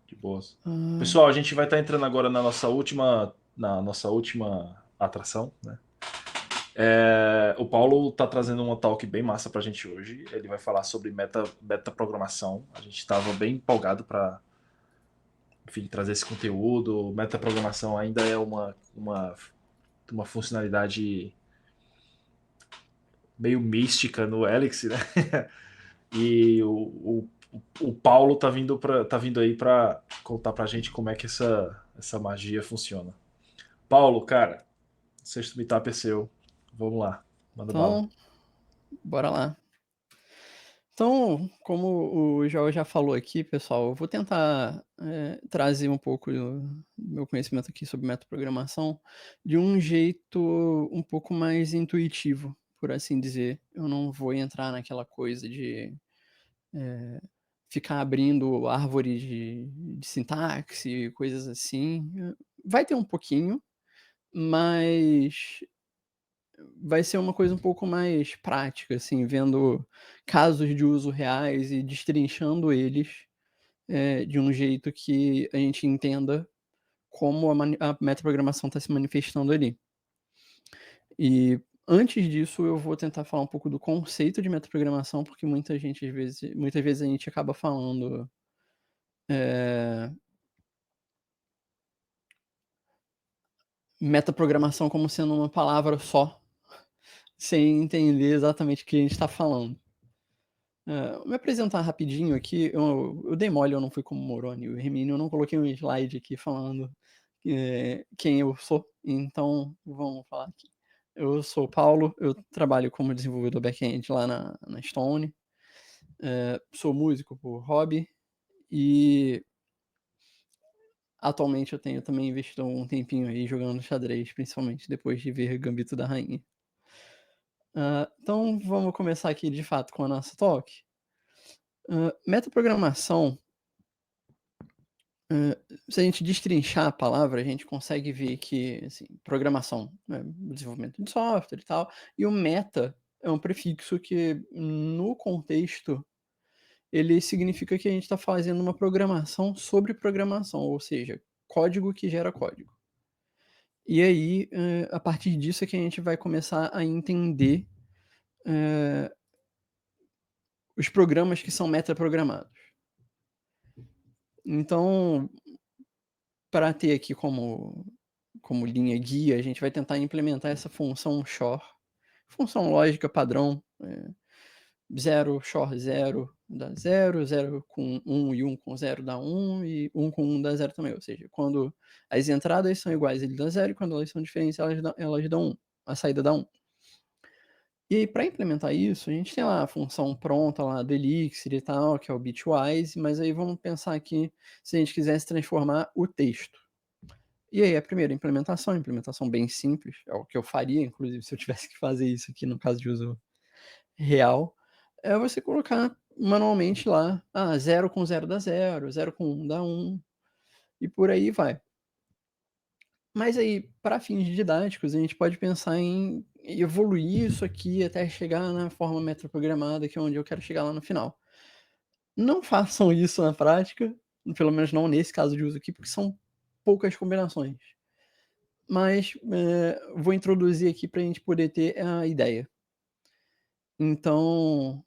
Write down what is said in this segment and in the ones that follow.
De boas. Ah, Pessoal, a gente vai estar entrando agora na nossa última atração, né? O Paulo tá trazendo uma talk bem massa pra gente hoje. Ele vai falar sobre meta programação. A gente estava bem empolgado para, enfim, trazer esse conteúdo. Meta programação ainda é uma funcionalidade meio mística no Elix, né? E o Paulo tá vindo aí para contar pra gente como é que essa magia funciona. Paulo, cara, sexto meetup é seu. Vamos lá, manda bala. então, bora lá. Então, como o João já falou aqui, pessoal, eu vou tentar trazer um pouco do meu conhecimento aqui sobre metaprogramação de um jeito um pouco mais intuitivo, por assim dizer. Eu não vou entrar naquela coisa de ficar abrindo árvore de sintaxe, coisas assim. Vai ter um pouquinho, mas vai ser uma coisa um pouco mais prática, assim, vendo casos de uso reais e destrinchando eles, de um jeito que a gente entenda como a metaprogramação está se manifestando ali. E antes disso, eu vou tentar falar um pouco do conceito de metaprogramação, porque muitas vezes a gente acaba falando, eh, metaprogramação como sendo uma palavra só, sem entender exatamente o que a gente está falando. Vou me apresentar rapidinho aqui. Eu dei mole, eu não fui como Moroni e o Hermínio, eu não coloquei um slide aqui falando quem eu sou, então vamos falar aqui. Eu sou o Paulo, eu trabalho como desenvolvedor back-end lá na Stone, sou músico por hobby e atualmente eu tenho também investido um tempinho aí jogando xadrez, principalmente depois de ver Gambito da Rainha. Então vamos começar aqui de fato com a nossa talk. Metaprogramação, se a gente destrinchar a palavra, a gente consegue ver que, assim, programação, né, desenvolvimento de software e tal, e o meta é um prefixo que, no contexto, ele significa que a gente está fazendo uma programação sobre programação, ou seja, código que gera código. E aí, a partir disso é que a gente vai começar a entender eh, os programas que são metaprogramados. Então, para ter aqui como linha guia, a gente vai tentar implementar essa função shor, função lógica padrão, 0 shor 0 dá 0, 0 com 1 e 1 com 0 dá 1 e 1 com 1 dá 0 também, ou seja, quando as entradas são iguais ele dá 0 e quando elas são diferentes elas dão 1, a saída dá 1. E aí para implementar isso, a gente tem lá a função pronta lá do Elixir e tal, que é o bitwise, mas aí vamos pensar aqui se a gente quisesse transformar o texto. E aí a primeira implementação bem simples, é o que eu faria inclusive se eu tivesse que fazer isso aqui no caso de uso real, é você colocar manualmente lá, 0 com 0 dá 0, 0 com 1 dá 1, e por aí vai. Mas aí, para fins didáticos, a gente pode pensar em evoluir isso aqui até chegar na forma metaprogramada, que é onde eu quero chegar lá no final. Não façam isso na prática, pelo menos não nesse caso de uso aqui, porque são poucas combinações. Mas vou introduzir aqui para a gente poder ter a ideia. Então,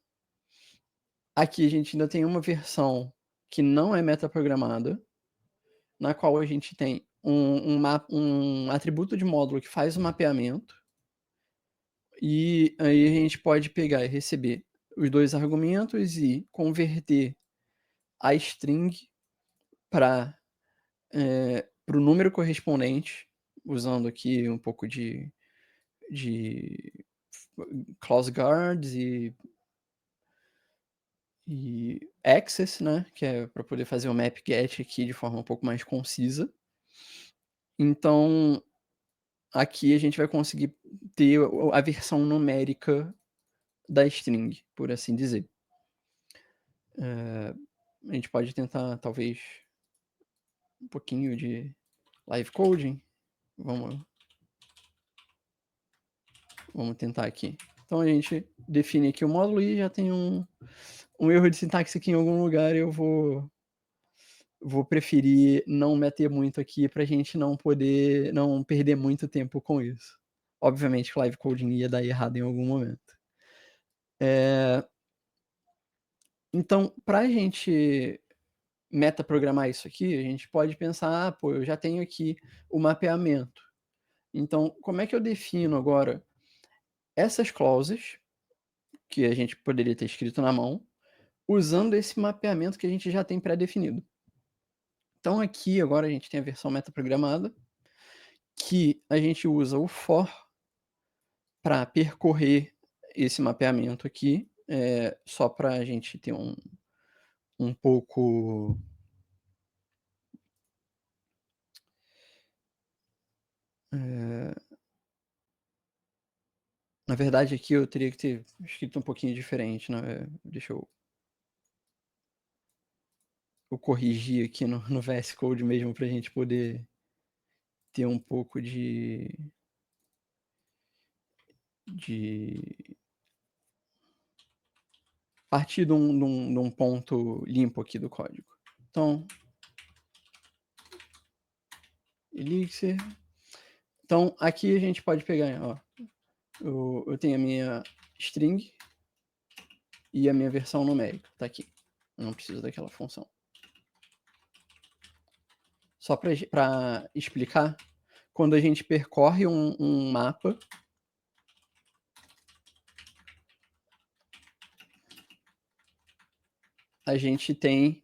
aqui a gente ainda tem uma versão que não é metaprogramada, na qual a gente tem um atributo de módulo que faz o mapeamento, e aí a gente pode pegar e receber os dois argumentos e converter a string para o número correspondente, usando aqui um pouco de clause guards e access, né, que é para poder fazer o map get aqui de forma um pouco mais concisa. Então, aqui a gente vai conseguir ter a versão numérica da string, por assim dizer. A gente pode tentar, talvez, um pouquinho de live coding. Vamos, vamos tentar aqui. Então a gente define aqui o módulo e já tem um erro de sintaxe aqui em algum lugar. Eu vou vou preferir não meter muito aqui pra gente não perder muito tempo com isso. Obviamente que o live coding ia dar errado em algum momento. Então, pra gente metaprogramar isso aqui, a gente pode pensar, pô, eu já tenho aqui o mapeamento. Então, como é que eu defino agora essas clauses, que a gente poderia ter escrito na mão, usando esse mapeamento que a gente já tem pré-definido? Então aqui agora a gente tem a versão metaprogramada, que a gente usa o for para percorrer esse mapeamento aqui, só para a gente ter um pouco na verdade aqui eu teria que ter escrito um pouquinho diferente, né, deixa eu corrigir aqui no VS Code mesmo para a gente poder ter um pouco de partir de um ponto limpo aqui do código. Então, Elixir. Então, aqui a gente pode pegar, ó, eu tenho a minha string e a minha versão numérica, tá aqui. Eu não preciso daquela função. Só para explicar, quando a gente percorre um mapa, a gente tem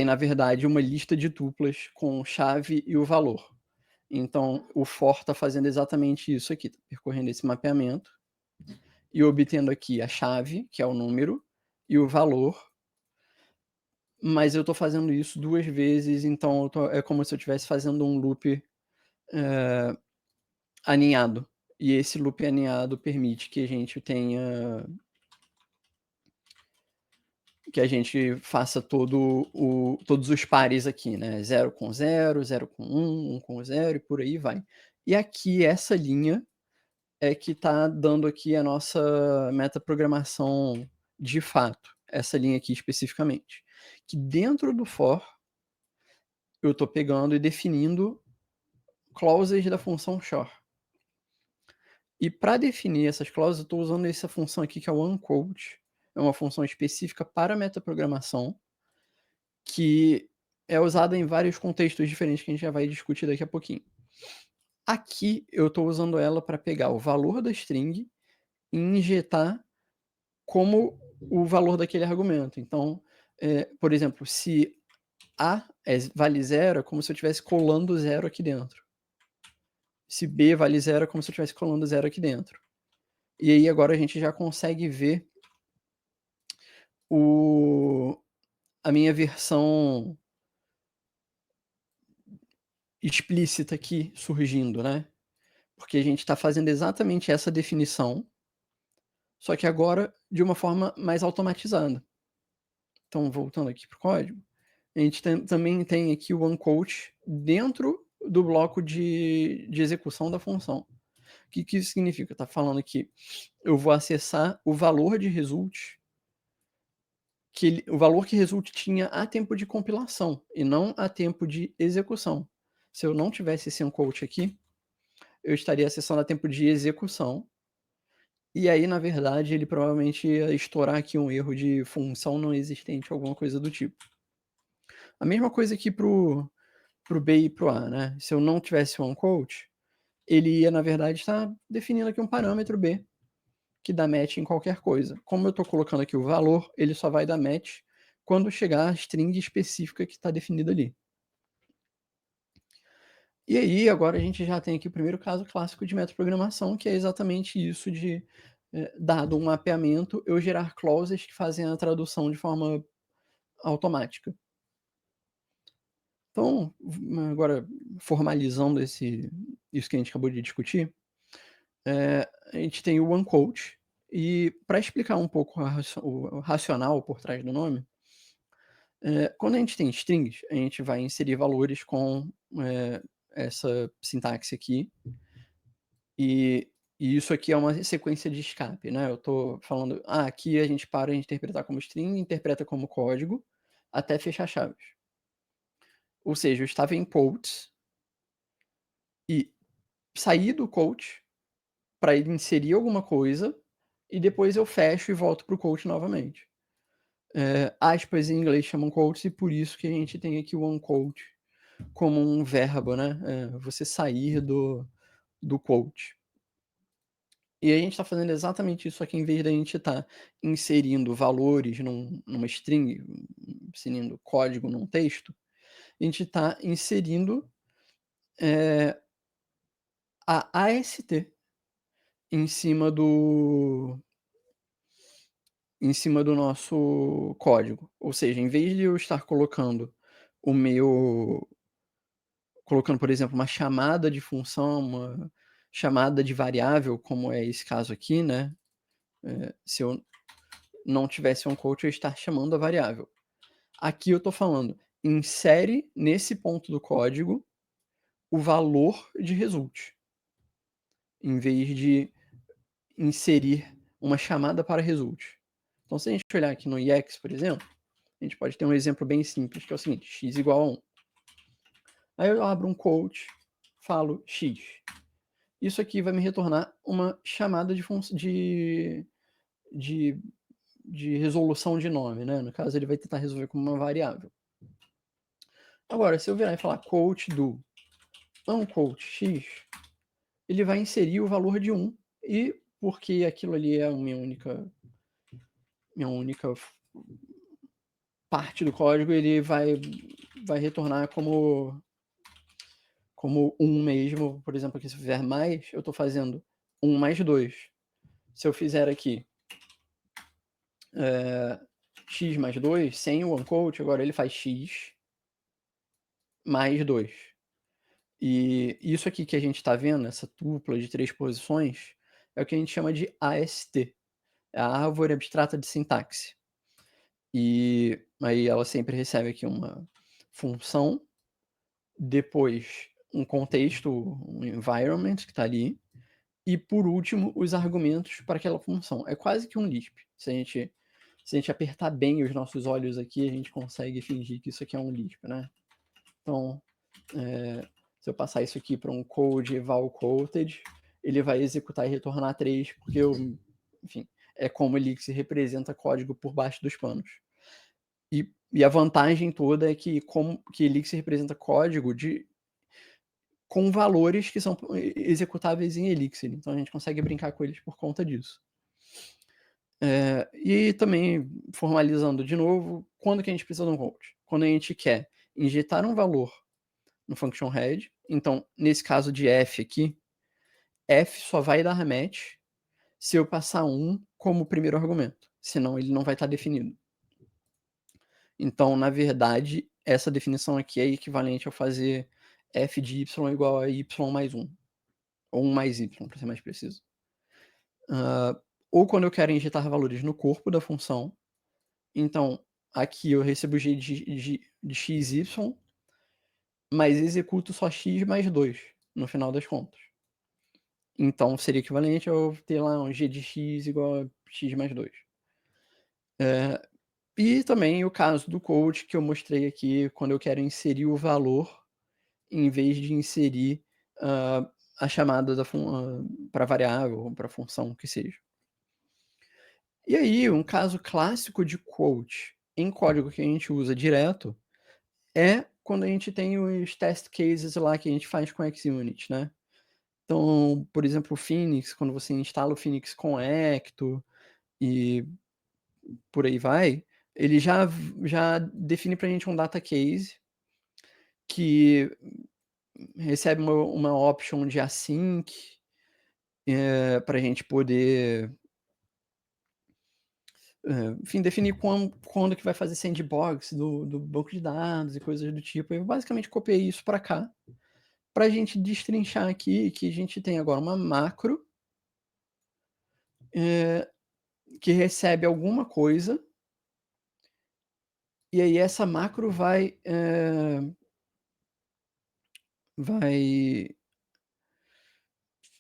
na verdade uma lista de tuplas com chave e o valor. Então o for está fazendo exatamente isso aqui, tá percorrendo esse mapeamento e obtendo aqui a chave, que é o número, e o valor. Mas eu estou fazendo isso 2 vezes, então é como se eu estivesse fazendo um loop aninhado. E esse loop aninhado permite que a gente tenha que a gente faça todos os pares aqui, né? 0 com 0, 0 com 1, 1 com 0 e por aí vai. E aqui essa linha é que está dando aqui a nossa metaprogramação de fato, essa linha aqui especificamente. Que dentro do for, eu estou pegando e definindo clauses da função chore. E para definir essas clauses, eu estou usando essa função aqui que é o unquote. É uma função específica para metaprogramação, que é usada em vários contextos diferentes que a gente já vai discutir daqui a pouquinho. Aqui eu estou usando ela para pegar o valor da string e injetar como o valor daquele argumento. Então, por exemplo, se A vale 0, é como se eu estivesse colando 0 aqui dentro. Se B vale 0, é como se eu estivesse colando 0 aqui dentro. E aí agora a gente já consegue ver a minha versão explícita aqui surgindo, né? Porque a gente está fazendo exatamente essa definição, só que agora de uma forma mais automatizada. Então, voltando aqui para o código, a gente também tem aqui o unquote dentro do bloco de execução da função. O que isso significa? Está falando que eu vou acessar o valor de result, o valor que result tinha a tempo de compilação e não a tempo de execução. Se eu não tivesse esse unquote aqui, eu estaria acessando a tempo de execução. E aí, na verdade, ele provavelmente ia estourar aqui um erro de função não existente, alguma coisa do tipo. A mesma coisa aqui pro B e pro A, né? Se eu não tivesse o unquote, ele ia, na verdade, estar definindo aqui um parâmetro B, que dá match em qualquer coisa. Como eu estou colocando aqui o valor, ele só vai dar match quando chegar a string específica que está definida ali. E aí, agora a gente já tem aqui o primeiro caso clássico de metaprogramação, que é exatamente isso de, dado um mapeamento, eu gerar clauses que fazem a tradução de forma automática. Então, agora formalizando isso que a gente acabou de discutir, a gente tem o unquote, e para explicar um pouco o racional por trás do nome, quando a gente tem strings, a gente vai inserir valores com essa sintaxe aqui, e E isso aqui é uma sequência de escape, né, eu tô falando: "Ah, aqui a gente para de interpretar como string, interpreta como código, até fechar chaves". Ou seja, eu estava em quotes e saí do quote para ele inserir alguma coisa, e depois eu fecho e volto para o quote novamente. Aspas em inglês chamam quotes e por isso que a gente tem aqui o unquote como um verbo, né, você sair do quote. E a gente está fazendo exatamente isso aqui, em vez da gente estar inserindo valores numa string, inserindo código num texto, a gente está inserindo, eh, a AST em cima do nosso código. Ou seja, em vez de eu estar o meu colocando, por exemplo, uma chamada de função, uma chamada de variável, como é esse caso aqui, né, se eu não tivesse um quote, eu ia estar chamando a variável. Aqui eu estou falando, insere nesse ponto do código o valor de result, em vez de inserir uma chamada para result. Então, se a gente olhar aqui no EX, por exemplo, a gente pode ter um exemplo bem simples, que é o seguinte: x igual a 1. Aí eu abro um quote, falo x. Isso aqui vai me retornar uma chamada de, de resolução de nome, né? No caso, ele vai tentar resolver como uma variável. Agora, se eu virar e falar quote do unquote x, ele vai inserir o valor de 1, e porque aquilo ali é a minha única parte do código, ele vai retornar como 1 mesmo. Por exemplo, aqui se eu fizer mais, eu estou fazendo 1 mais 2. Se eu fizer aqui x mais 2, sem o unquote, agora ele faz x mais 2. E isso aqui que a gente está vendo, essa tupla de 3 posições, é o que a gente chama de AST, é a árvore abstrata de sintaxe. E aí ela sempre recebe aqui uma função, depois um contexto, um environment que está ali, e por último os argumentos para aquela função. É quase que um Lisp. Se a gente apertar bem os nossos olhos aqui, a gente consegue fingir que isso aqui é um Lisp, né? Então, se eu passar isso aqui para um code eval quoted, ele vai executar e retornar 3, porque enfim, é como Elixir representa código por baixo dos panos. E a vantagem toda é que Elixir representa código com valores que são executáveis em Elixir, então a gente consegue brincar com eles por conta disso. E também, formalizando de novo, quando que a gente precisa de um quote? Quando a gente quer injetar um valor no function head, então, nesse caso de f aqui, f só vai dar match se eu passar 1 como primeiro argumento, senão ele não vai estar definido. Então, na verdade, essa definição aqui é equivalente ao fazer f de y igual a y mais 1, ou 1 mais y, para ser mais preciso. Ou quando eu quero injetar valores no corpo da função, então aqui eu recebo g de xy, mas executo só x mais 2, no final das contas. Então seria equivalente a eu ter lá um g de x igual a x mais 2. E também o caso do code que eu mostrei aqui, quando eu quero inserir o valor, em vez de inserir a chamada para variável ou para função, que seja. E aí, um caso clássico de quote em código que a gente usa direto é quando a gente tem os test cases lá que a gente faz com XUnit, né? Então, por exemplo, o Phoenix, quando você instala o Phoenix com Ecto e por aí vai, ele já define pra gente um data case que recebe uma option de async, pra gente poder, enfim, definir quando que vai fazer sandbox do banco de dados e coisas do tipo. Eu basicamente copiei isso para cá, para a gente destrinchar aqui que a gente tem agora uma macro que recebe alguma coisa, e aí essa macro vai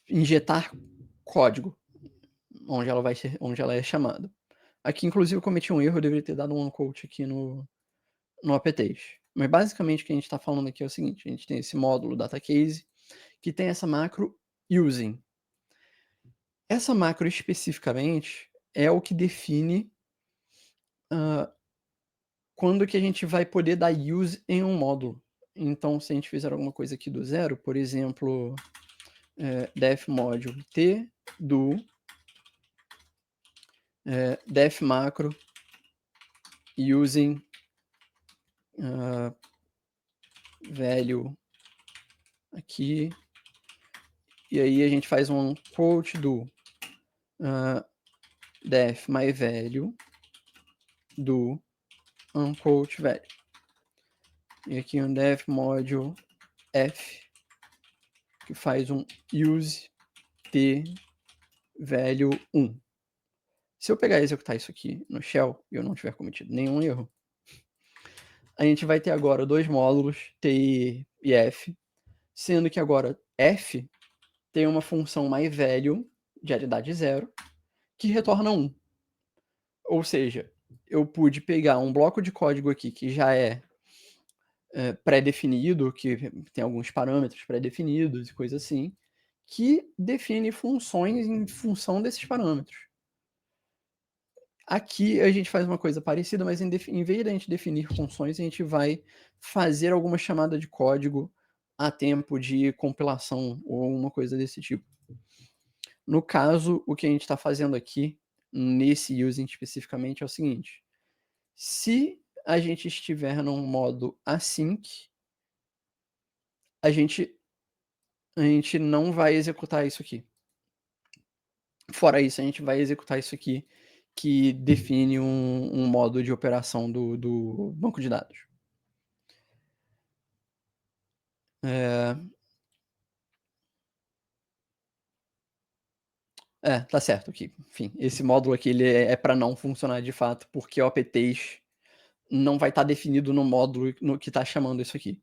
injetar código onde ela é chamada. Aqui, inclusive, eu cometi um erro, eu deveria ter dado um unquote aqui no aptês. Mas basicamente o que a gente está falando aqui é o seguinte: a gente tem esse módulo DataCase que tem essa macro using. Essa macro especificamente é o que define quando que a gente vai poder dar use em um módulo. Então, se a gente fizer alguma coisa aqui do zero, por exemplo, def module t do def macro using value aqui, e aí a gente faz um quote do def my value do unquote value. E aqui um def module f, que faz um use t value 1. Se eu pegar e executar isso aqui no shell e eu não tiver cometido nenhum erro, a gente vai ter agora dois módulos, t e f, sendo que agora f tem uma função myValue de aridade 0 que retorna 1. Ou seja, eu pude pegar um bloco de código aqui que já é pré-definido, que tem alguns parâmetros pré-definidos e coisa assim, que define funções em função desses parâmetros. Aqui a gente faz uma coisa parecida, mas em vez de a gente definir funções, a gente vai fazer alguma chamada de código a tempo de compilação ou uma coisa desse tipo. No caso, o que a gente está fazendo aqui, nesse using especificamente, é o seguinte: se a gente estiver num modo async, a gente não vai executar isso aqui. Fora isso, a gente vai executar isso aqui, que define um modo de operação do banco de dados. Tá certo aqui. Enfim, esse módulo aqui ele é para não funcionar de fato, porque o apt não vai estar definido no módulo no que está chamando isso aqui.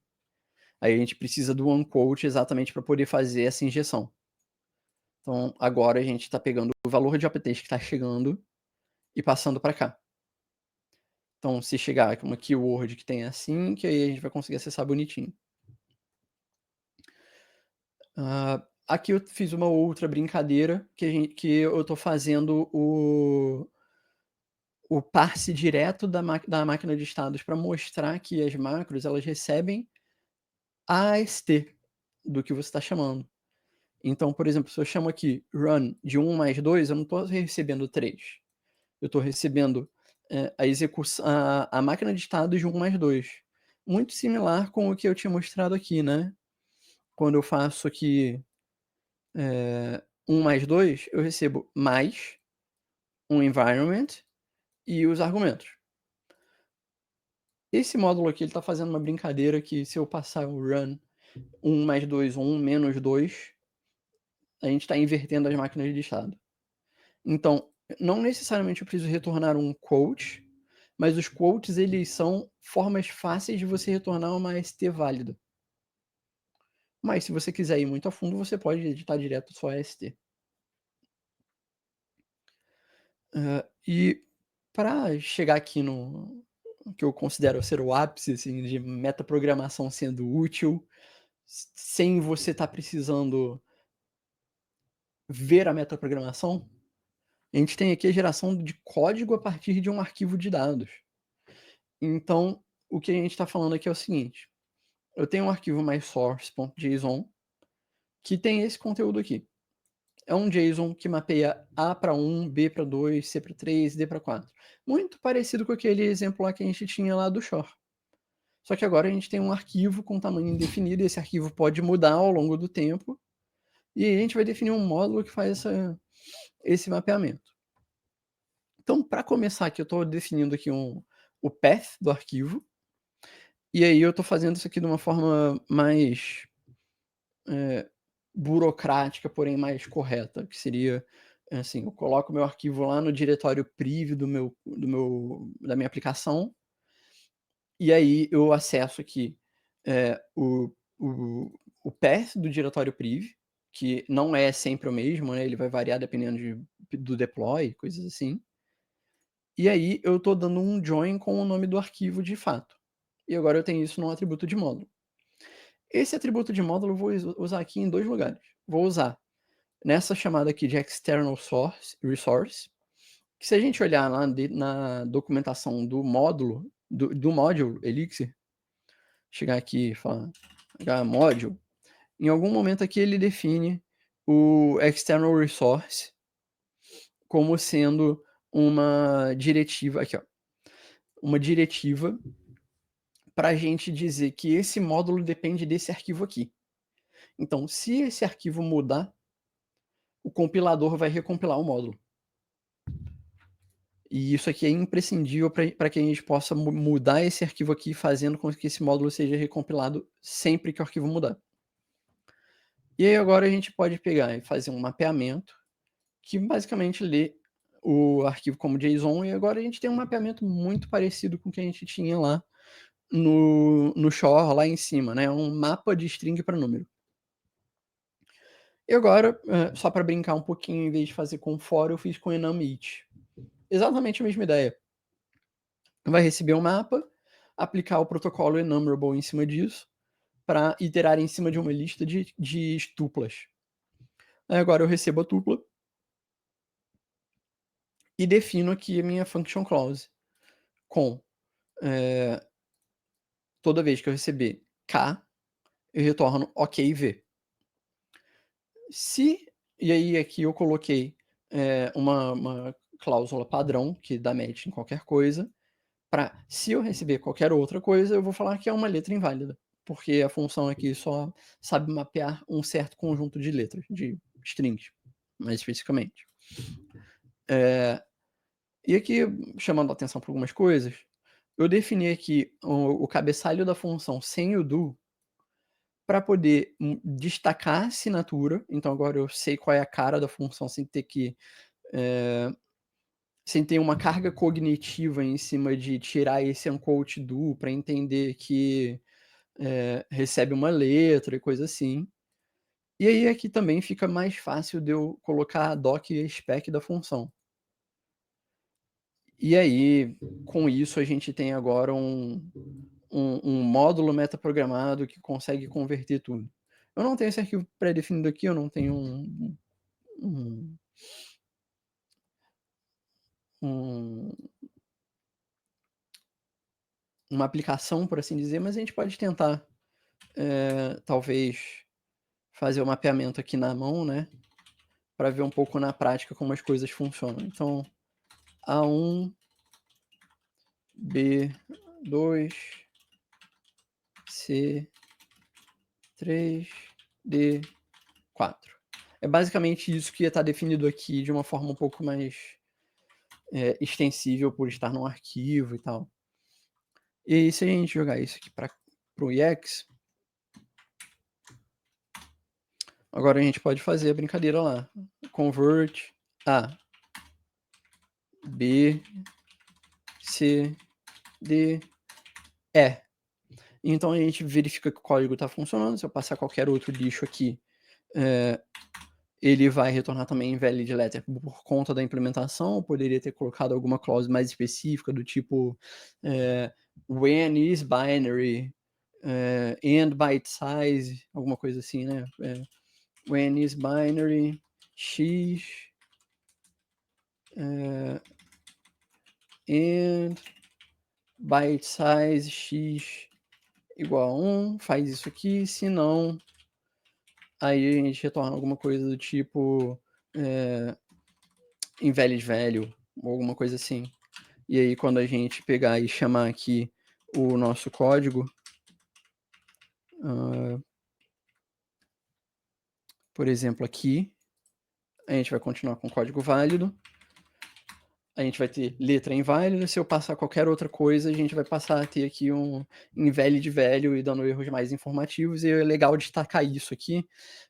Aí a gente precisa do unquote exatamente para poder fazer essa injeção. Então, agora a gente está pegando o valor de apt que está chegando e passando para cá. Então, se chegar com uma keyword que tem assim, que aí a gente vai conseguir acessar bonitinho. Aqui eu fiz uma outra brincadeira, que eu estou fazendo o parse direto da máquina de estados para mostrar que as macros elas recebem a AST do que você está chamando. Então, por exemplo, se eu chamo aqui run de 1 mais 2, eu não estou recebendo 3. Eu estou recebendo a execução, a máquina de estados de 1 mais 2. Muito similar com o que eu tinha mostrado aqui, né? Quando eu faço aqui 1 mais 2, eu recebo mais um environment e os argumentos. Esse módulo aqui está fazendo uma brincadeira que se eu passar o run 1 mais 2 ou 1 menos 2, a gente está invertendo as máquinas de estado. Então, não necessariamente eu preciso retornar um quote, mas os quotes eles são formas fáceis de você retornar uma AST válida. Mas se você quiser ir muito a fundo, você pode editar direto só AST. E para chegar aqui no que eu considero ser o ápice assim, de metaprogramação sendo útil, sem você estar precisando ver a metaprogramação, a gente tem aqui a geração de código a partir de um arquivo de dados. Então, o que a gente está falando aqui é o seguinte: eu tenho um arquivo mySource.json que tem esse conteúdo aqui. É um JSON que mapeia A para 1, B para 2, C para 3, D para 4. Muito parecido com aquele exemplo lá que a gente tinha lá do Shore. Só que agora a gente tem um arquivo com tamanho indefinido, e esse arquivo pode mudar ao longo do tempo, e a gente vai definir um módulo que faz esse mapeamento. Então, para começar aqui, eu estou definindo aqui o path do arquivo, e aí eu estou fazendo isso aqui de uma forma mais burocrática, porém mais correta, que seria assim: eu coloco meu arquivo lá no diretório priv da minha aplicação, e aí eu acesso aqui o path do diretório priv, que não é sempre o mesmo, né? Ele vai variar dependendo do deploy, coisas assim. E aí eu estou dando um join com o nome do arquivo de fato. E agora eu tenho isso num atributo de módulo. Esse atributo de módulo eu vou usar aqui em 2 lugares. Vou usar nessa chamada aqui de external resource, que se a gente olhar lá na documentação do módulo, do module Elixir, chegar aqui e falar module, em algum momento aqui ele define o external resource como sendo uma diretiva, aqui ó, uma diretiva para a gente dizer que esse módulo depende desse arquivo aqui. Então, se esse arquivo mudar, o compilador vai recompilar o módulo. E isso aqui é imprescindível para que a gente possa mudar esse arquivo aqui, fazendo com que esse módulo seja recompilado sempre que o arquivo mudar. E aí agora a gente pode pegar e fazer um mapeamento que basicamente lê o arquivo como JSON, e agora a gente tem um mapeamento muito parecido com o que a gente tinha lá no Shore, lá em cima, né? Um mapa de string para número. E agora, só para brincar um pouquinho, em vez de fazer com for, eu fiz com enum each. Exatamente a mesma ideia. Vai receber um mapa, aplicar o protocolo enumerable em cima disso, para iterar em cima de uma lista de tuplas. Aí agora eu recebo a tupla e defino aqui a minha function clause com toda vez que eu receber K, eu retorno OKV. E aí aqui eu coloquei uma cláusula padrão que dá match em qualquer coisa, para se eu receber qualquer outra coisa, eu vou falar que é uma letra inválida, porque a função aqui só sabe mapear um certo conjunto de letras, de strings, mais especificamente. E aqui, chamando a atenção para algumas coisas, eu defini aqui o cabeçalho da função sem o do, para poder destacar a assinatura. Então agora eu sei qual é a cara da função sem ter que sem ter uma carga cognitiva em cima de tirar esse unquote do para entender que recebe uma letra e coisa assim. E aí aqui também fica mais fácil de eu colocar a doc e a spec da função. E aí, com isso, a gente tem agora um módulo metaprogramado que consegue converter tudo. Eu não tenho esse arquivo pré-definido aqui, eu não tenho uma aplicação, por assim dizer, mas a gente pode tentar, talvez, fazer o mapeamento aqui na mão, né? Para ver um pouco na prática como as coisas funcionam. Então, A1, B2, C3, D4. É basicamente isso que está definido aqui de uma forma um pouco mais extensível por estar num arquivo e tal. E aí, se a gente jogar isso aqui para o EX, agora a gente pode fazer a brincadeira lá. Convert A, B, C, D, E. Então a gente verifica que o código está funcionando. Se eu passar qualquer outro lixo aqui, ele vai retornar também invalid letter por conta da implementação. Eu poderia ter colocado alguma clause mais específica do tipo when is binary, and byte size, alguma coisa assim, né? When is binary, x, and byte size x igual a 1, faz isso aqui, se não, aí a gente retorna alguma coisa do tipo invalid value, ou alguma coisa assim. E aí quando a gente pegar e chamar aqui o nosso código, por exemplo aqui, a gente vai continuar com o código válido, a gente vai ter letra inválida, se eu passar qualquer outra coisa, a gente vai passar a ter aqui um invalid value e dando erros mais informativos, e é legal destacar isso aqui,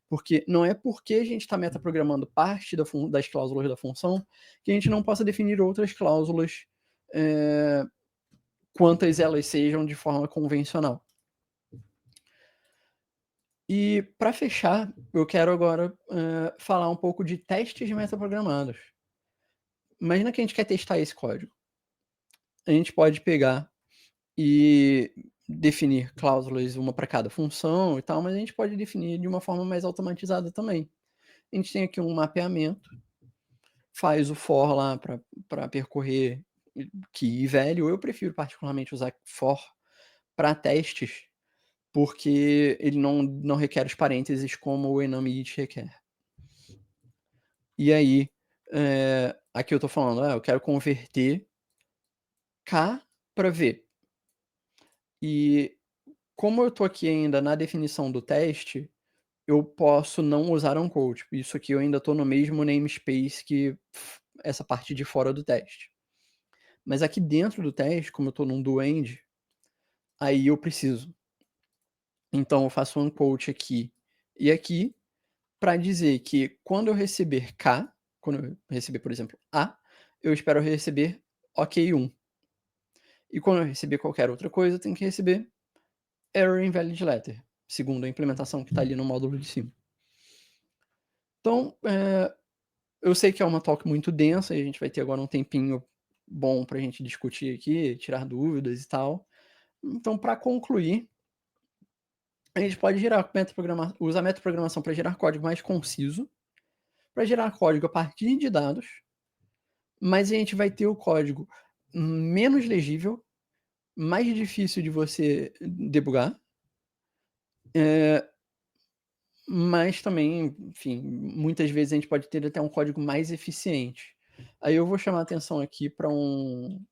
porque não é porque a gente está metaprogramando parte das cláusulas da função que a gente não possa definir outras cláusulas, quantas elas sejam de forma convencional. E para fechar, eu quero agora falar um pouco de testes metaprogramados. Imagina que a gente quer testar esse código. A gente pode pegar e definir cláusulas, uma para cada função e tal, mas a gente pode definir de uma forma mais automatizada também. A gente tem aqui um mapeamento, faz o for lá para percorrer key e value. Eu prefiro particularmente usar for para testes, porque ele não requer os parênteses como o enum each requer. E aí, aqui eu estou falando, eu quero converter K para V. E como eu estou aqui ainda na definição do teste, eu posso não usar unquote. Isso aqui eu ainda estou no mesmo namespace que essa parte de fora do teste. Mas aqui dentro do teste, como eu estou num do-end, aí eu preciso. Então eu faço um unquote aqui e aqui para dizer que quando eu receber K, quando eu receber, por exemplo, A, eu espero receber OK1. E quando eu receber qualquer outra coisa, eu tenho que receber error invalid letter, segundo a implementação que está ali no módulo de cima. Então, eu sei que é uma talk muito densa e a gente vai ter agora um tempinho bom para a gente discutir aqui, tirar dúvidas e tal. Então, para concluir, a gente pode usar metaprogramação para gerar código mais conciso, para gerar código a partir de dados, mas a gente vai ter o código menos legível, mais difícil de você debugar, mas também, enfim, muitas vezes a gente pode ter até um código mais eficiente. Aí eu vou chamar a atenção aqui para um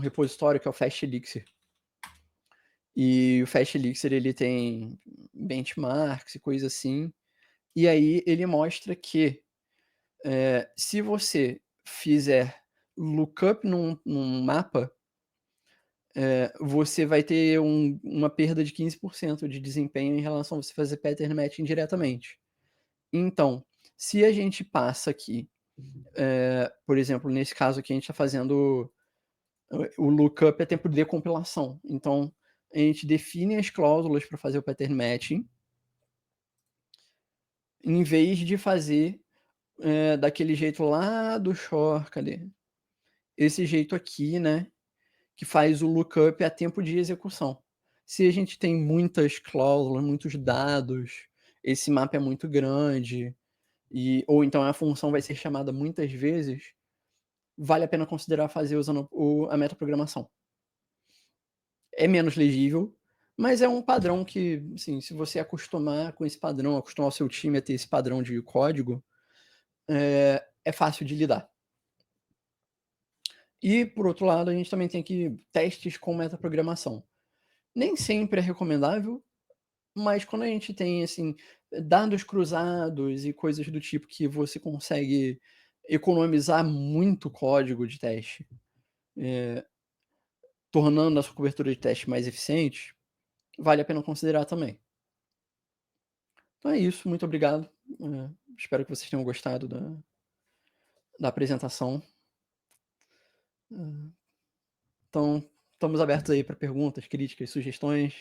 repositório que é o Fast Elixir. E o Fast Elixir, ele tem benchmarks e coisas assim. E aí ele mostra que se você fizer lookup num mapa, você vai ter uma perda de 15% de desempenho em relação a você fazer pattern matching diretamente. Então, se a gente passa aqui, por exemplo, nesse caso aqui, a gente está fazendo o lookup a tempo de decompilação. Então, a gente define as cláusulas para fazer o pattern matching, em vez de fazer daquele jeito lá do shore, cadê? Esse jeito aqui, né? Que faz o lookup a tempo de execução. Se a gente tem muitas cláusulas, muitos dados, esse mapa é muito grande, ou então a função vai ser chamada muitas vezes, vale a pena considerar fazer usando a metaprogramação. É menos legível, mas é um padrão que, assim, se você acostumar com esse padrão, acostumar o seu time a ter esse padrão de código, é fácil de lidar. E, por outro lado, a gente também tem aqui testes com metaprogramação. Nem sempre é recomendável, mas quando a gente tem, assim, dados cruzados e coisas do tipo que você consegue economizar muito código de teste, tornando a sua cobertura de teste mais eficiente, vale a pena considerar também. Então é isso, muito obrigado. Espero que vocês tenham gostado da apresentação. Então, estamos abertos aí para perguntas, críticas, sugestões.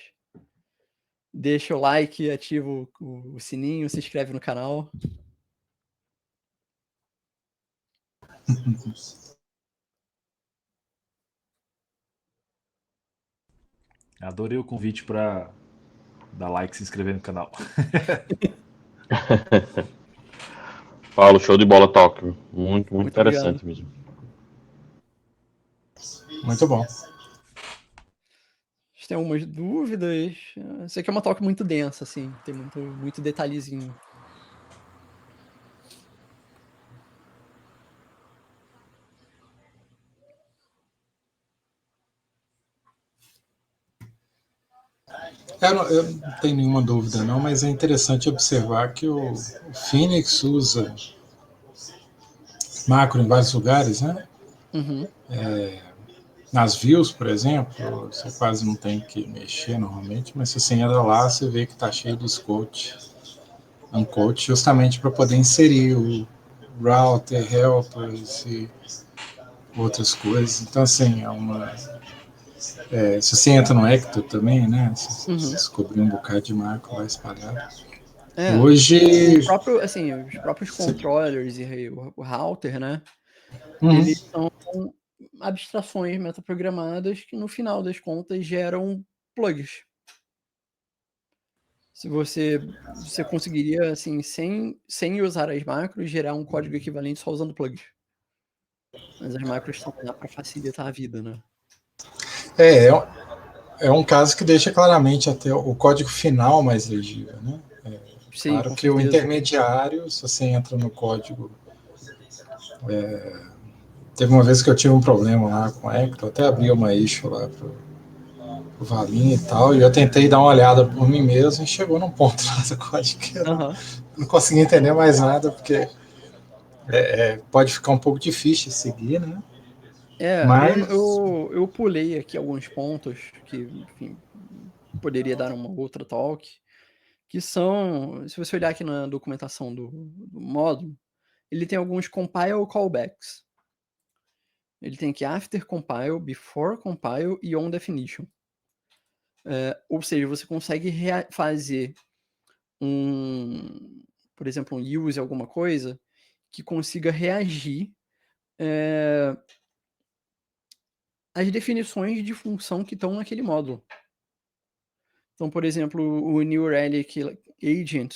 Deixa o like, ativa o sininho, se inscreve no canal. Adorei o convite para dar like e se inscrever no canal. Paulo, show de bola, Talk. Muito interessante obrigado. mesmo. Muito bom. Vocês têm algumas dúvidas? Isso aqui é uma talk muito densa, assim, tem muito detalhezinho. Eu não tenho nenhuma dúvida não, mas é interessante observar que o Phoenix usa macro em vários lugares, né? Uhum. Nas views, por exemplo, você quase não tem que mexer normalmente, mas se você entra lá, você vê que está cheio de unquote, justamente para poder inserir o router, helpers e outras coisas. Então, assim, Se você entra no Hector também, né? Você Uhum. descobrir um bocado de macro lá espalhado. É, Hoje. os próprios controllers e o router, né? Uhum. Eles são abstrações metaprogramadas que, no final das contas, geram plugs. Se você conseguiria, assim, sem usar as macros, gerar um código equivalente só usando plugs. Mas as macros estão lá para facilitar a vida, né? É um caso que deixa claramente até o código final mais legível, né? Sim, Claro com que o certeza. intermediário, se você entra no código. Teve uma vez que eu tive um problema lá com o Hector, até abri uma issue lá pro Valinha e tal, e eu tentei dar uma olhada por mim mesmo e chegou num ponto lá do código que eu não consegui entender mais nada, porque pode ficar um pouco difícil de seguir, né? Mas... eu pulei aqui alguns pontos que, enfim, poderia dar uma outra talk, que são, se você olhar aqui na documentação do módulo, ele tem alguns compile callbacks. Ele tem aqui after compile, before compile e on definition. Ou seja, você consegue fazer por exemplo, um use alguma coisa que consiga reagir às definições de função que estão naquele módulo. Então, por exemplo, o New Relic Agent,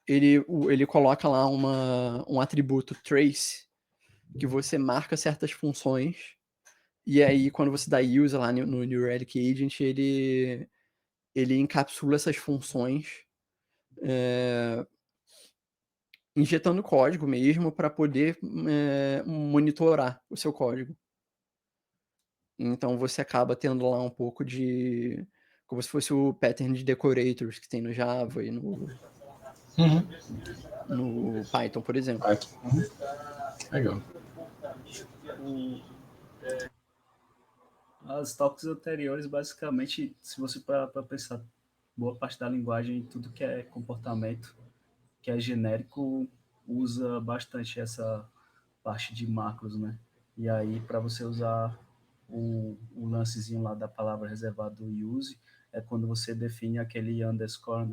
ele coloca lá um atributo trace que você marca certas funções e aí quando você dá use lá no New Relic Agent, ele encapsula essas funções injetando código mesmo para poder monitorar o seu código. Então você acaba tendo lá um pouco de... como se fosse o pattern de decorators que tem no Java e no Python, por exemplo. Legal. As talks anteriores, basicamente, se você parar para pensar, boa parte da linguagem, tudo que é comportamento, que é genérico, usa bastante essa parte de macros, né? E aí, para você usar o lancezinho lá da palavra reservada do use, é quando você define aquele underscore,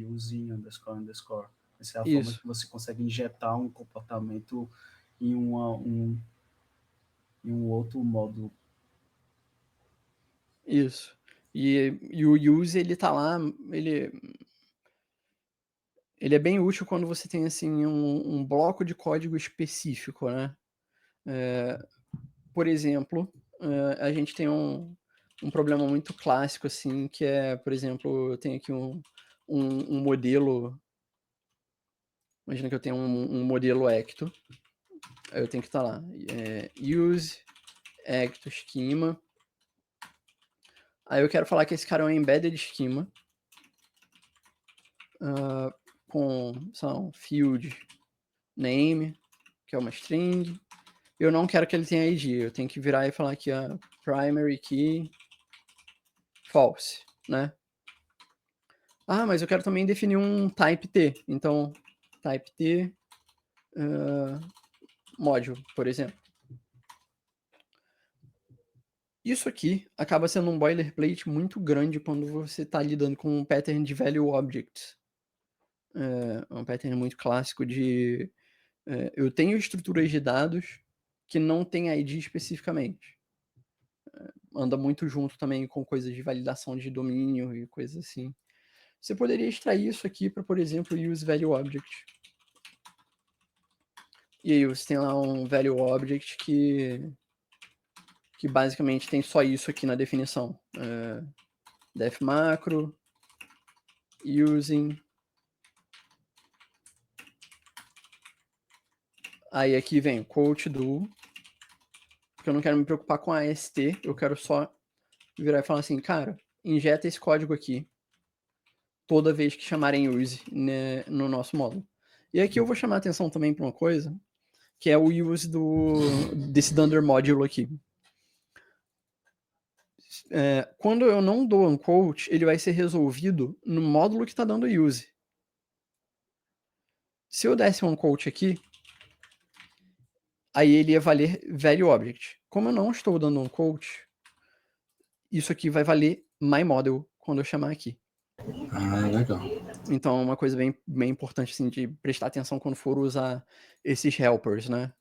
using, underscore. Essa é a forma que você consegue injetar um comportamento em um outro módulo. Isso. E o use, ele tá lá, ele é bem útil quando você tem, assim, um bloco de código específico, né? Por exemplo, a gente tem um problema muito clássico, assim, que é, por exemplo, eu tenho aqui um modelo... Imagina que eu tenho um modelo Ecto. Aí eu tenho que estar lá. Use Ecto Schema. Aí eu quero falar que esse cara é um embedded schema. Com, são field name, que é uma string. Eu não quero que ele tenha ID. Eu tenho que virar e falar aqui a primary key false, né? Mas eu quero também definir um type T. Então, type T module, por exemplo. Isso aqui acaba sendo um boilerplate muito grande quando você está lidando com um pattern de value objects. Um pattern muito clássico de... eu tenho estruturas de dados que não tem ID especificamente. Anda muito junto também com coisas de validação de domínio e coisas assim. Você poderia extrair isso aqui para, por exemplo, use value object. E aí você tem lá um value object que basicamente tem só isso aqui na definição. Def macro, using. Aí aqui vem quote do, porque eu não quero me preocupar com a ST, eu quero só virar e falar assim, cara, injeta esse código aqui toda vez que chamarem use, né, no nosso módulo. E aqui eu vou chamar a atenção também para uma coisa, que é o use desse Dunder Module aqui. Quando eu não dou unquote, ele vai ser resolvido no módulo que está dando use. Se eu desse um unquote aqui, aí ele ia valer value object. Como eu não estou dando um quote, isso aqui vai valer myModel quando eu chamar aqui. Legal. Então é uma coisa bem importante assim, de prestar atenção quando for usar esses helpers, né?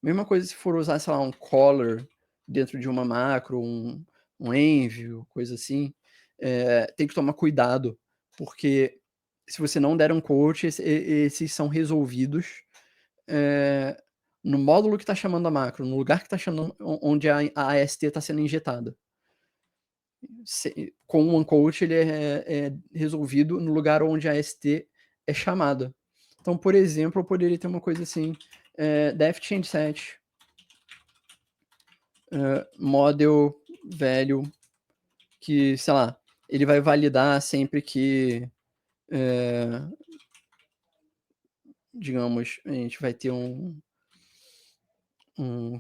Mesma coisa se for usar, sei lá, um color dentro de uma macro, um env, coisa assim, tem que tomar cuidado, porque se você não der um quote, esses são resolvidos no módulo que está chamando a macro, no lugar que está chamando, onde a AST está sendo injetada. Com um unquote, ele é resolvido no lugar onde a AST é chamada. Então, por exemplo, eu poderia ter uma coisa assim, def change set, model value, que, sei lá, ele vai validar sempre que, digamos, a gente vai ter um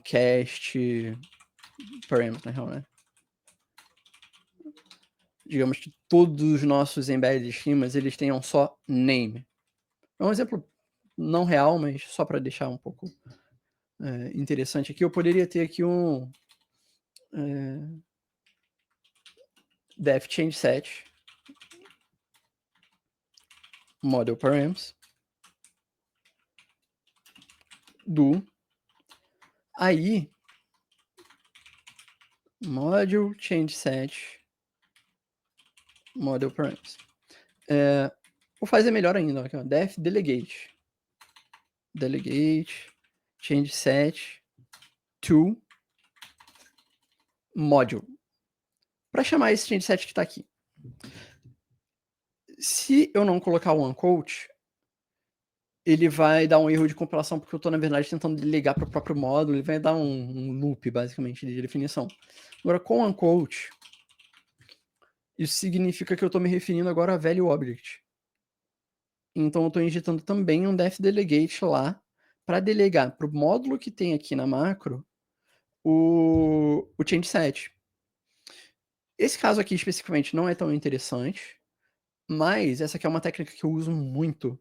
cast parameter, na real, né? Digamos que todos os nossos embedded schemas, eles tenham só name. É um exemplo não real, mas só para deixar um pouco interessante aqui, eu poderia ter aqui um def change set model params do aí module change set model params. Vou fazer melhor ainda, aqui, ó, def delegate change set to module. Para chamar esse change set que está aqui. Se eu não colocar o unquote, ele vai dar um erro de compilação, porque eu estou, na verdade, tentando delegar para o próprio módulo, ele vai dar um loop, basicamente, de definição. Agora, com unquote, isso significa que eu estou me referindo agora a value object. Então, eu estou injetando também um def delegate lá, para delegar para o módulo que tem aqui na macro o change set. Esse caso aqui, especificamente, não é tão interessante, mas essa aqui é uma técnica que eu uso muito,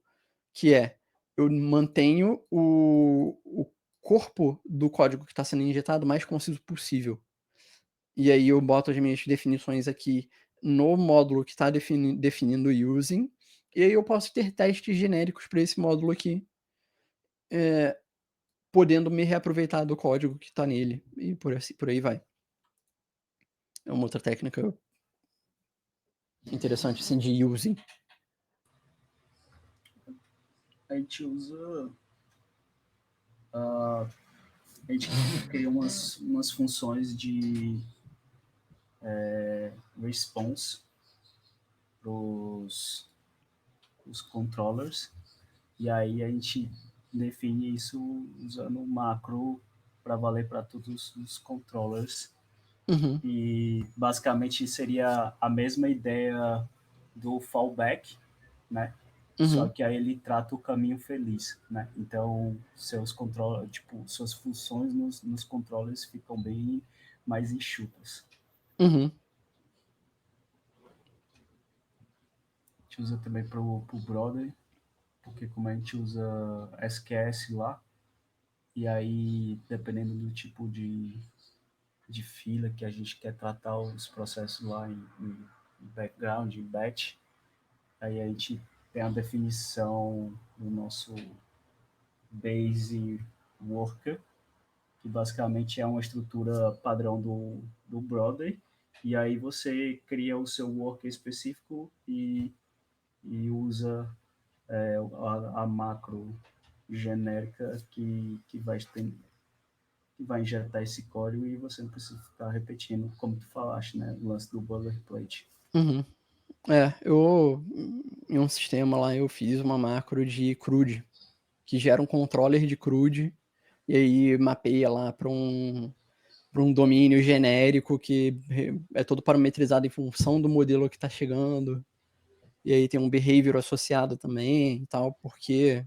que é, eu mantenho o corpo do código que está sendo injetado o mais conciso possível. E aí eu boto as minhas definições aqui no módulo que está definindo o using, e aí eu posso ter testes genéricos para esse módulo aqui, podendo me reaproveitar do código que está nele, e por aí vai. É uma outra técnica interessante, assim, de using. A gente usa... a gente cria umas funções de response para os controllers, e aí a gente define isso usando macro para valer para todos os controllers. Uhum. E basicamente seria a mesma ideia do fallback, né? Uhum. Só que aí ele trata o caminho feliz, né? Então seus controles, tipo, suas funções nos controles ficam bem mais enxutas. Uhum. A gente usa também pro Brother, porque como a gente usa SQS lá, e aí dependendo do tipo de fila que a gente quer tratar os processos lá em background, em batch, aí a gente tem a definição do nosso base worker, que basicamente é uma estrutura padrão do Brother, e aí você cria o seu worker específico e usa a macro genérica que vai injetar esse código, e você não precisa ficar repetindo, como tu falaste, né? O lance do boilerplate. Uhum. Em um sistema lá, eu fiz uma macro de CRUD, que gera um controller de CRUD, e aí mapeia lá para um domínio genérico que é todo parametrizado em função do modelo que está chegando. E aí tem um behavior associado também e tal, porque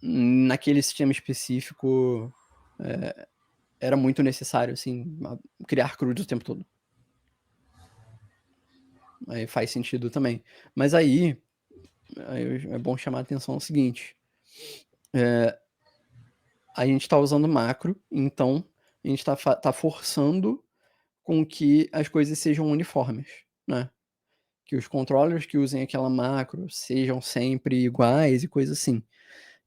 naquele sistema específico era muito necessário, assim, criar CRUDs o tempo todo. Aí faz sentido também. Mas aí é bom chamar a atenção ao seguinte. a gente está usando macro, então a gente tá forçando com que as coisas sejam uniformes, né? Que os controllers que usem aquela macro sejam sempre iguais e coisa assim.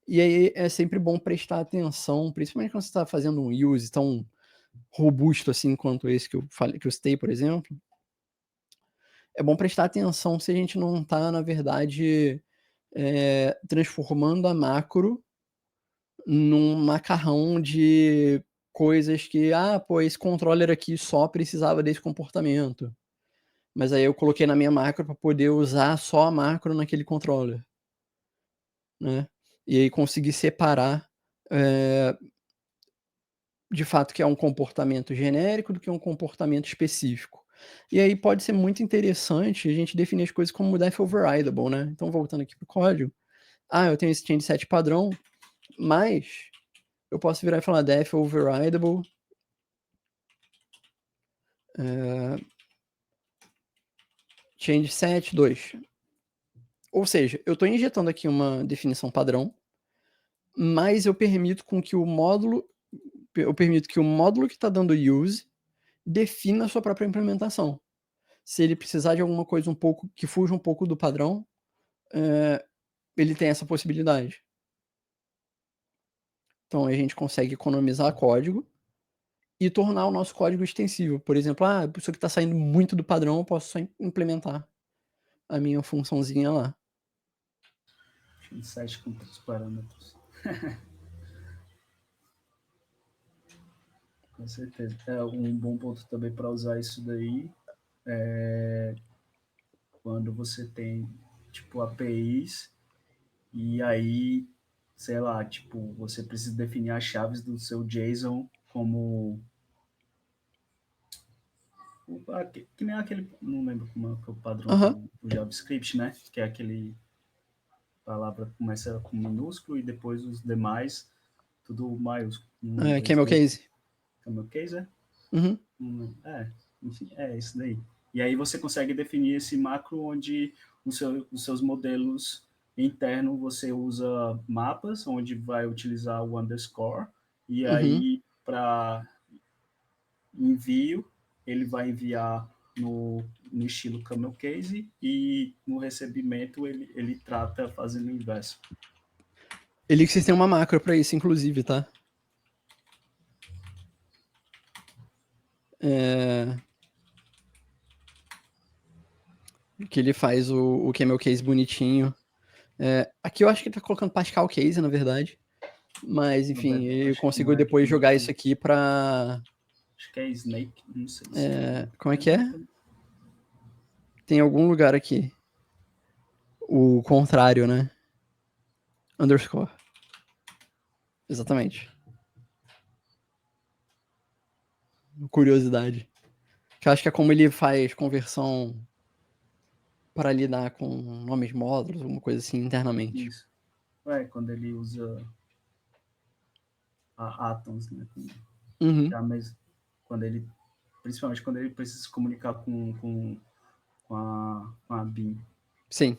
E aí é sempre bom prestar atenção, principalmente quando você está fazendo um use tão robusto assim quanto esse que eu falei, que eu citei, por exemplo. É bom prestar atenção se a gente não está, na verdade, transformando a macro num macarrão de coisas que, pô, esse controller aqui só precisava desse comportamento. Mas aí eu coloquei na minha macro para poder usar só a macro naquele controller, né? E aí conseguir separar de fato que é um comportamento genérico do que um comportamento específico. E aí pode ser muito interessante a gente definir as coisas como def overridable, né? Então voltando aqui pro código, eu tenho esse change set padrão, mas eu posso virar e falar def overridable change set 2. Ou seja, eu estou injetando aqui uma definição padrão, mas eu permito que o módulo que está dando use defina a sua própria implementação. Se ele precisar de alguma coisa que fuja um pouco do padrão, ele tem essa possibilidade. Então a gente consegue economizar código e tornar o nosso código extensível. Por exemplo, isso aqui está saindo muito do padrão, eu posso só implementar a minha funçãozinha lá. Site com todos os parâmetros. Com certeza. Um bom ponto também para usar isso daí é quando você tem, tipo, APIs e aí, sei lá, tipo, você precisa definir as chaves do seu JSON como que nem aquele, não lembro como é que é o padrão do JavaScript, né? Que é aquele palavra que começa com minúsculo e depois os demais tudo maiúsculo. Camel Case. Camel Case, é? Uhum. Enfim, é isso daí. E aí você consegue definir esse macro onde os seus modelos internos você usa mapas, onde vai utilizar o underscore, e aí para envio, ele vai enviar no estilo Camel Case e no recebimento ele trata fazendo o inverso. Elixir tem uma macro para isso, inclusive, tá? Que ele faz o Camel Case bonitinho. Aqui eu acho que ele tá colocando Pascal Case, na verdade. Mas, enfim, eu consigo depois jogar isso aqui pra... Acho que é Snake, não sei. Como é que é? Tem algum lugar aqui. O contrário, né? Underscore. Exatamente. Curiosidade. Que eu acho que é como ele faz conversão para lidar com nomes módulos, alguma coisa assim, internamente. Isso. Quando ele usa a Atoms, né? Quando ele, principalmente quando ele precisa se comunicar com a BIM. Sim.